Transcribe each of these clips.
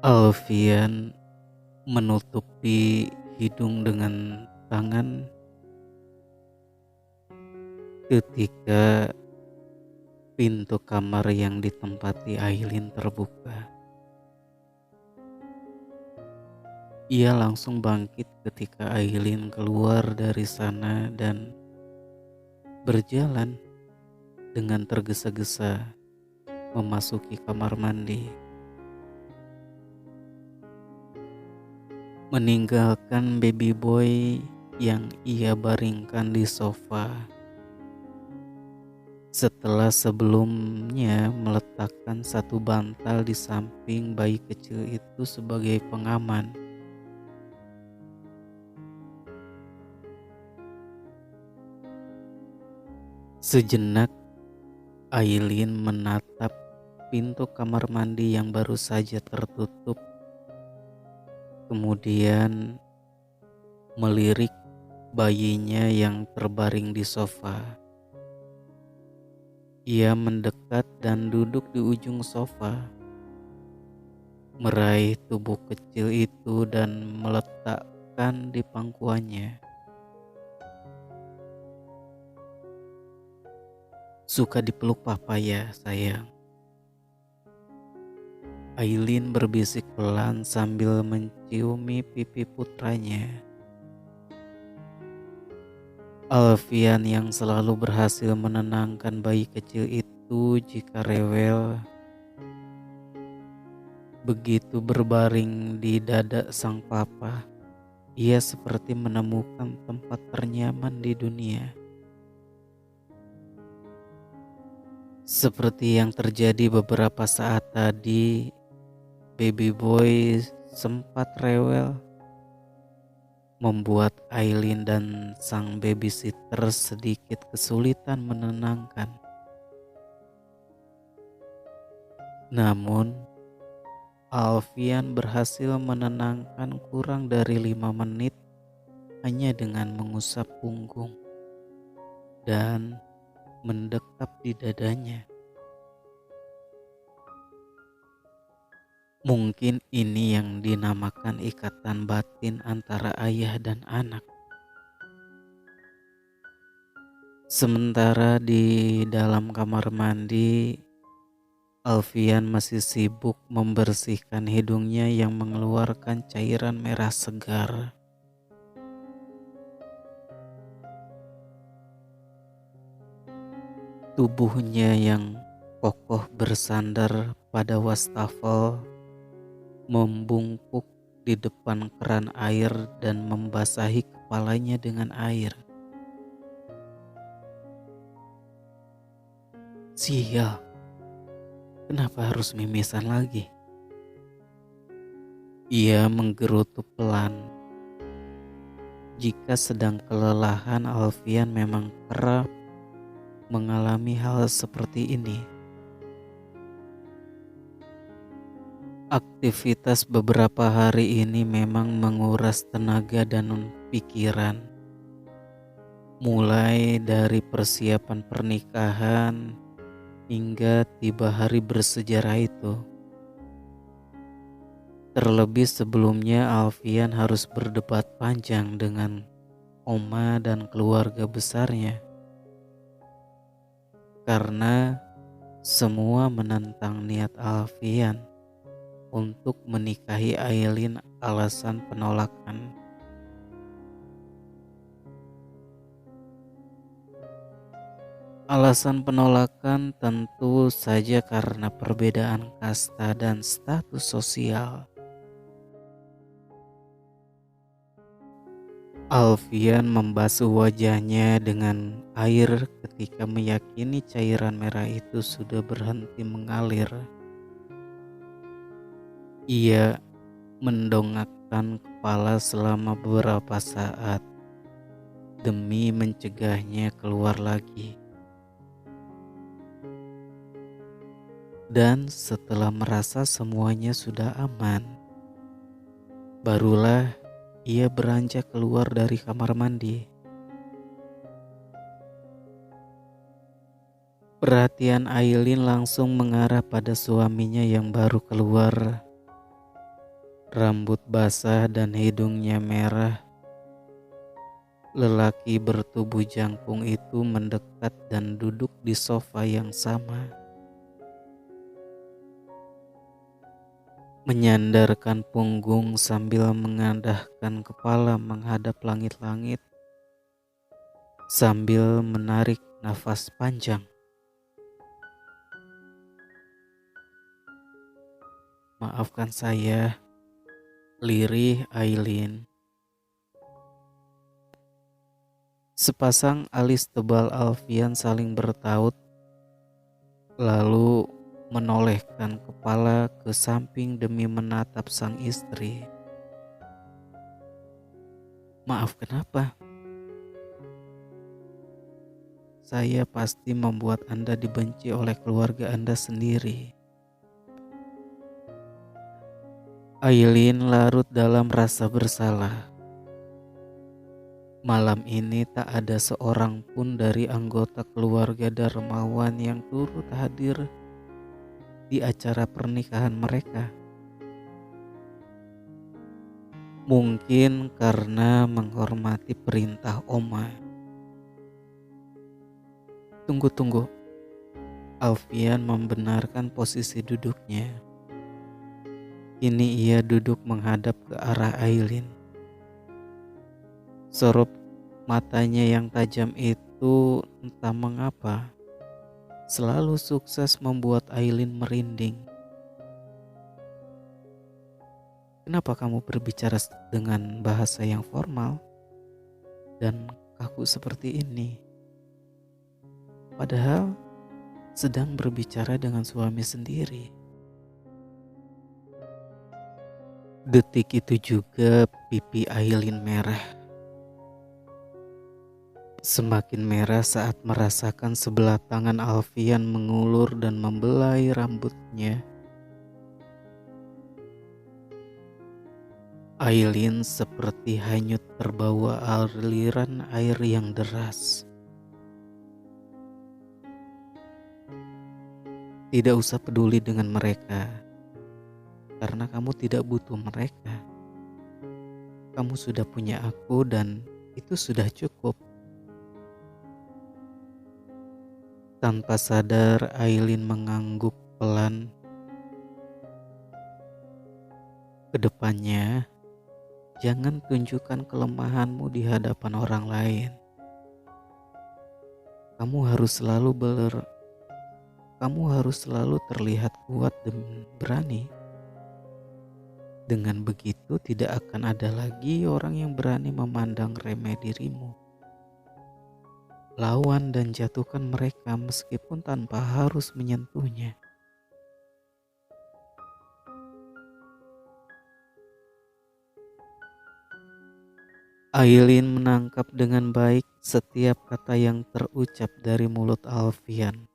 Alfian menutupi hidung dengan tangan ketika pintu kamar yang ditempati Aileen terbuka. Ia langsung bangkit ketika Aileen keluar dari sana dan berjalan dengan tergesa-gesa memasuki kamar mandi, meninggalkan baby boy yang ia baringkan di sofa setelah sebelumnya meletakkan satu bantal di samping bayi kecil itu sebagai pengaman. Sejenak Aileen menatap pintu kamar mandi yang baru saja tertutup, kemudian melirik bayinya yang terbaring di sofa. Ia mendekat dan duduk di ujung sofa, meraih tubuh kecil itu dan meletakkan di pangkuannya. "Suka dipeluk papa ya, sayang?" Aileen berbisik pelan sambil menciumi pipi putranya. Alfian yang selalu berhasil menenangkan bayi kecil itu jika rewel, begitu berbaring di dada sang papa, ia seperti menemukan tempat ternyaman di dunia. Seperti yang terjadi beberapa saat tadi, baby boy sempat rewel, membuat Aileen dan sang babysitter sedikit kesulitan menenangkan. Namun, Alfian berhasil menenangkan kurang dari 5 menit hanya dengan mengusap punggung dan mendekap di dadanya. Mungkin ini yang dinamakan ikatan batin antara ayah dan anak. Sementara di dalam kamar mandi, Alfian masih sibuk membersihkan hidungnya yang mengeluarkan cairan merah segar. Tubuhnya yang kokoh bersandar pada wastafel membungkuk di depan keran air dan membasahi kepalanya dengan air. "Sial, kenapa harus mimisan lagi?" Ia menggerutu pelan. Jika sedang kelelahan, Alfian memang kerap mengalami hal seperti ini. Aktivitas beberapa hari ini memang menguras tenaga dan pikiran. Mulai dari persiapan pernikahan hingga tiba hari bersejarah itu. Terlebih sebelumnya Alfian harus berdebat panjang dengan Oma dan keluarga besarnya. Karena semua menentang niat Alfian untuk menikahi Aileen alasan penolakan. Alasan penolakan tentu saja karena perbedaan kasta dan status sosial. Alfian membasuh wajahnya dengan air ketika meyakini cairan merah itu sudah berhenti mengalir. Ia mendongakkan kepala selama beberapa saat demi mencegahnya keluar lagi. Dan setelah merasa semuanya sudah aman, barulah ia beranjak keluar dari kamar mandi. Perhatian Aileen langsung mengarah pada suaminya yang baru keluar Rambut basah dan hidungnya merah, lelaki bertubuh jangkung itu mendekat dan duduk di sofa yang sama. Menyandarkan punggung sambil mengadahkan kepala menghadap langit-langit, sambil menarik nafas panjang. Maafkan saya, lirih Aileen. Sepasang alis tebal Alfian saling bertaut, lalu menolehkan kepala ke samping demi menatap sang istri. Maaf, kenapa? Saya pasti membuat Anda dibenci oleh keluarga Anda sendiri. Aileen larut dalam rasa bersalah. Malam ini tak ada seorang pun dari anggota keluarga Darmawan yang turut hadir di acara pernikahan mereka. Mungkin karena menghormati perintah Oma. Tunggu. Alfian membenarkan posisi duduknya. Kini ia duduk menghadap ke arah Aileen. Sorot matanya yang tajam itu entah mengapa selalu sukses membuat Aileen merinding. Kenapa kamu berbicara dengan bahasa yang formal dan kaku seperti ini? Padahal sedang berbicara dengan suami sendiri. Detik itu juga pipi Aileen merah. Semakin merah saat merasakan sebelah tangan Alfian mengulur dan membelai rambutnya. Aileen seperti hanyut terbawa aliran air yang deras. Tidak usah peduli dengan mereka, karena kamu tidak butuh mereka. Kamu sudah punya aku dan itu sudah cukup. Tanpa sadar Aileen mengangguk pelan. Kedepannya, jangan tunjukkan kelemahanmu di hadapan orang lain. Kamu harus selalu terlihat kuat dan berani. Dengan begitu tidak akan ada lagi orang yang berani memandang remeh dirimu. Lawan dan jatuhkan mereka meskipun tanpa harus menyentuhnya. Aileen menangkap dengan baik setiap kata yang terucap dari mulut Alfian.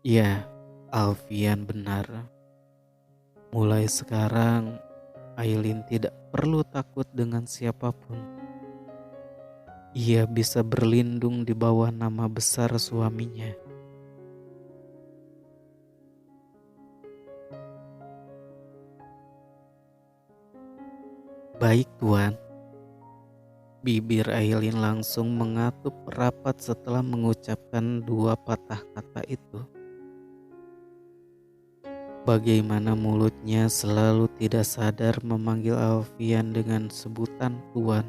Ya, Alfian benar. Mulai sekarang, Aileen tidak perlu takut dengan siapapun. Ia bisa berlindung di bawah nama besar suaminya. Baik, Tuan. Bibir Aileen langsung mengatup rapat setelah mengucapkan dua patah kata itu. Bagaimana mulutnya selalu tidak sadar memanggil Alfian dengan sebutan Tuan.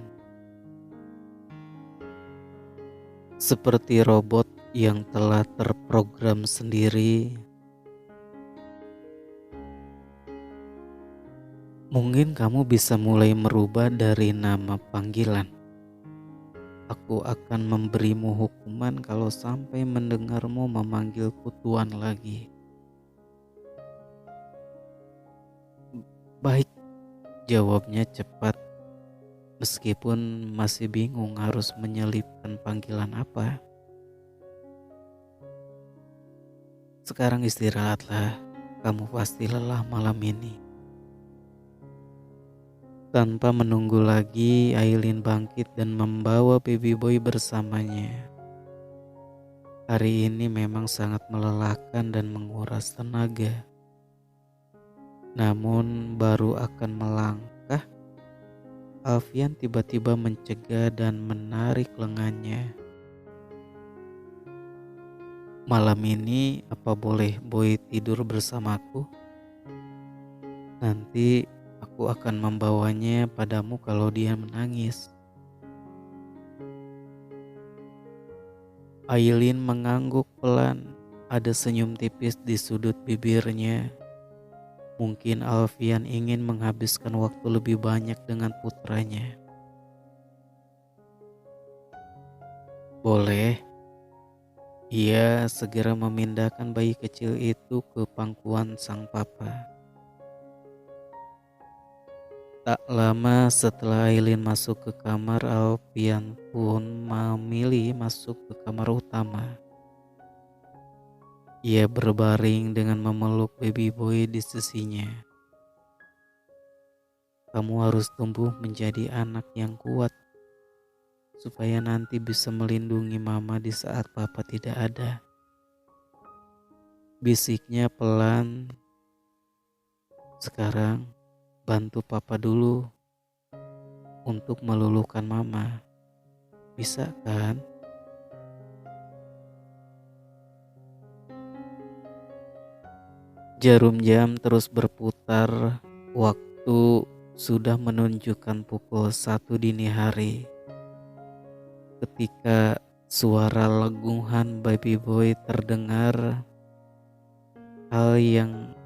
Seperti robot yang telah terprogram sendiri. Mungkin kamu bisa mulai merubah dari nama panggilan. Aku akan memberimu hukuman kalau sampai mendengarmu memanggilku Tuan lagi. Baik, jawabnya cepat. Meskipun masih bingung harus menyelipkan panggilan apa. Sekarang istirahatlah, kamu pasti lelah malam ini. Tanpa menunggu lagi, Aileen bangkit dan membawa baby boy bersamanya. Hari ini memang sangat melelahkan dan menguras tenaga. Namun baru akan melangkah, Alfian tiba-tiba mencegah dan menarik lengannya. Malam ini apa boleh Boy tidur bersamaku? Nanti aku akan membawanya padamu kalau dia menangis. Aileen mengangguk pelan, ada senyum tipis di sudut bibirnya. Mungkin Alfian ingin menghabiskan waktu lebih banyak dengan putranya. Boleh. Ia segera memindahkan bayi kecil itu ke pangkuan sang papa. Tak lama setelah Aileen masuk ke kamar, Alfian pun memilih masuk ke kamar utama. Ia berbaring dengan memeluk baby boy di sisinya. Kamu harus tumbuh menjadi anak yang kuat, supaya nanti bisa melindungi mama di saat papa tidak ada. Bisiknya pelan. Sekarang bantu papa dulu untuk meluluhkan mama. Bisa kan? Jarum jam terus berputar. Waktu sudah menunjukkan pukul 1 dini hari. Ketika suara leguhan baby boy terdengar, hal yang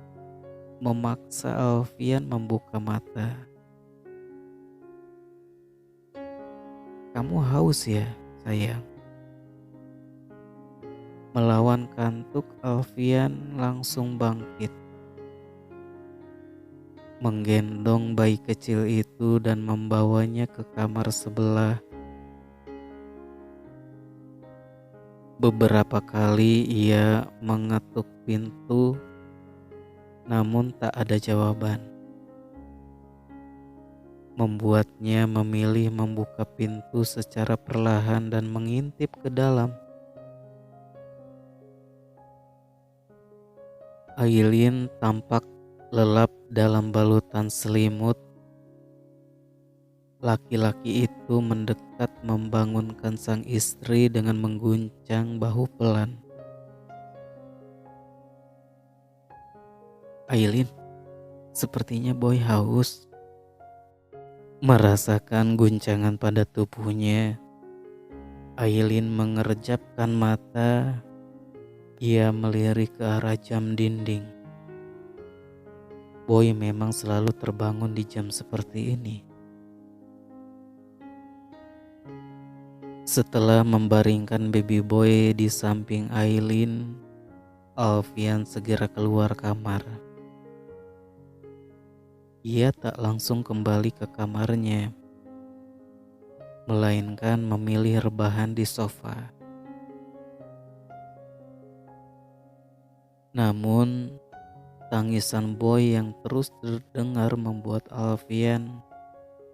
memaksa Alfian membuka mata. Kamu haus ya, sayang? Melawan kantuk, Alfian langsung bangkit, menggendong bayi kecil itu dan membawanya ke kamar sebelah. Beberapa kali ia mengetuk pintu, namun tak ada jawaban. Membuatnya memilih membuka pintu secara perlahan dan mengintip ke dalam. Aileen tampak lelap dalam balutan selimut. Laki-laki itu mendekat membangunkan sang istri dengan mengguncang bahu pelan. Aileen, sepertinya Boy haus. Merasakan guncangan pada tubuhnya, Aileen mengerjapkan mata. Ia melirik ke arah jam dinding. Boy memang selalu terbangun di jam seperti ini. Setelah membaringkan baby boy di samping Aileen, Alfian segera keluar kamar. Ia tak langsung kembali ke kamarnya, melainkan memilih rebahan di sofa. Namun, tangisan Boy yang terus terdengar membuat Alfian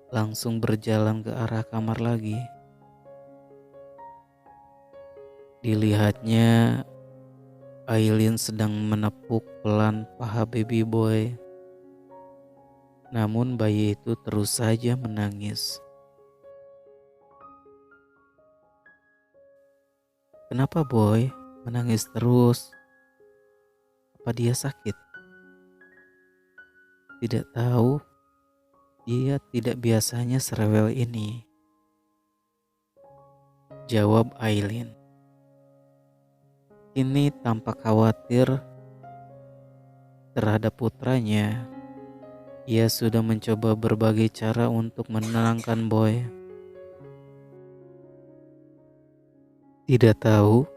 langsung berjalan ke arah kamar lagi. Dilihatnya, Aileen sedang menepuk pelan paha baby boy. Namun bayi itu terus saja menangis. Kenapa Boy menangis terus? Apa dia sakit? Tidak tahu. Dia tidak biasanya serewel ini, jawab Aileen. Kini tampak khawatir terhadap putranya. Ia sudah mencoba berbagai cara untuk menenangkan Boy. Tidak tahu,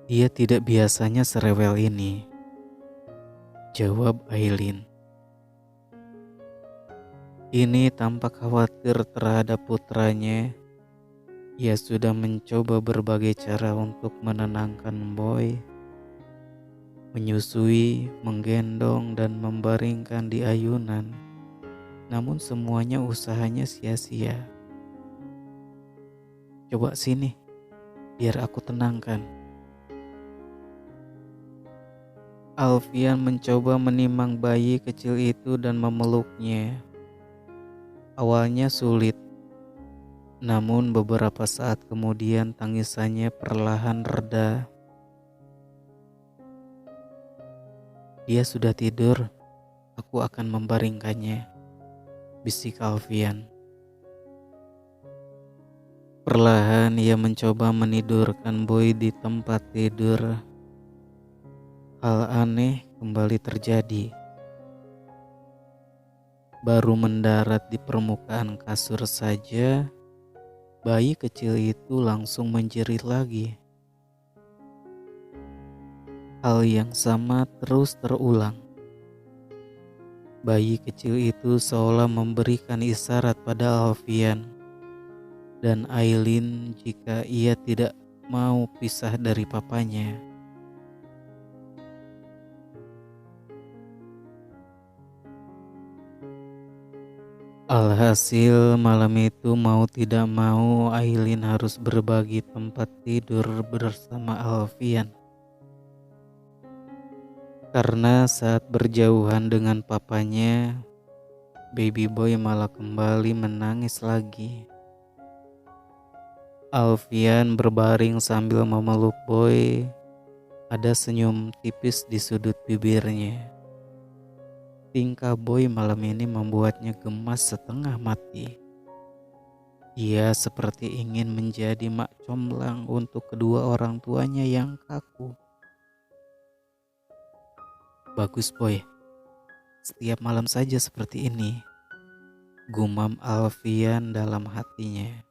dia tidak biasanya serewel ini, jawab Aileen. Kini tampak khawatir terhadap putranya. Ia sudah mencoba berbagai cara untuk menenangkan Boy, menyusui, menggendong, dan membaringkan di ayunan. Namun semuanya usahanya sia-sia. Coba sini, biar aku tenangkan. Alfian mencoba menimang bayi kecil itu dan memeluknya. Awalnya sulit, namun beberapa saat kemudian tangisannya perlahan reda. Dia sudah tidur, aku akan membaringkannya, bisik Alfian. Perlahan ia mencoba menidurkan Boy di tempat tidur. Hal aneh kembali terjadi. Baru mendarat di permukaan kasur saja, bayi kecil itu langsung menjerit lagi. Hal yang sama terus terulang. Bayi kecil itu seolah memberikan isyarat pada Alfian dan Aileen jika ia tidak mau pisah dari papanya. Alhasil malam itu mau tidak mau Aileen harus berbagi tempat tidur bersama Alfian. Karena saat berjauhan dengan papanya, baby boy malah kembali menangis lagi. Alfian berbaring sambil memeluk Boy. Ada senyum tipis di sudut bibirnya. Tingkah Boy malam ini membuatnya gemas setengah mati. Ia seperti ingin menjadi mak comblang untuk kedua orang tuanya yang kaku. Bagus Boy, setiap malam saja seperti ini, gumam Alfian dalam hatinya.